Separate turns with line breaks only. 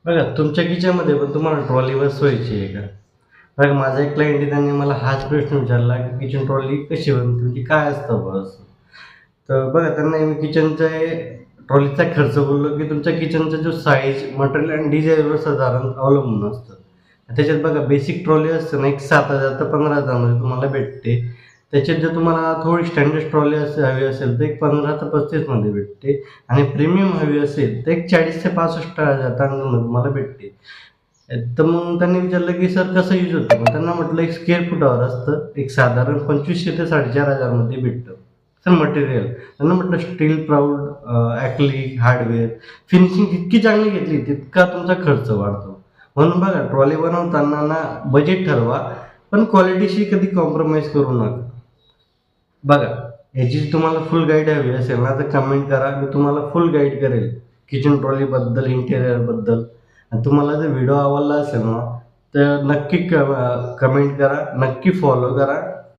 बघा तुमच्या किचनमध्ये पण तुम्हाला ट्रॉली बसवायची आहे का? बघा माझा एक क्लायंट आहे, त्यांनी मला हाच प्रश्न विचारला की किचन ट्रॉली कशी बनते, म्हणजे काय असतं बुवा असं. तर बघा त्यांना मी किचनचा ट्रॉलीचा खर्च बोललो की तुमच्या किचनचा जो साईज, मटेरियल आणि डिझाईनवर साधारण अवलंबून असतं. त्याच्यात बघा बेसिक ट्रॉली असते ना, एक 7,000 ते 15,000 तुम्हाला भेटते. त्याच्यात जर तुम्हाला थोडी स्टँडर्ड ट्रॉली हवी असेल तर एक 15 ते 35 भेटते. आणि प्रीमियम हवी असेल तर एक 40 ते 65,000 तुम्हाला भेटते. तर मग त्यांनी विचारलं की सर कसं यूज होतं, मग त्यांना म्हटलं एक स्क्वेअर फुटावर असतं, एक साधारण 2500 ते 4,500 मध्ये भेटतं सर मटेरियल. त्यांना म्हटलं स्टील प्राऊड, ॲक्लिक हार्डवेअर, फिनिशिंग जितकी चांगली घेतली तितका तुमचा खर्च वाढतो. म्हणून बघा ट्रॉली बनवताना ना बजेट ठरवा, पण क्वालिटीशी कधी कॉम्प्रोमाइज करू नका. बघा ह्याची तुम्हाला फुल गाईड हवी असेल ना तर कमेंट करा, मी तुम्हाला फुल गाईड करेल किचन ट्रॉलीबद्दल, इंटेरियरबद्दल. आणि तुम्हाला जर व्हिडिओ आवडला असेल ना तर नक्की कमेंट करा, नक्की फॉलो करा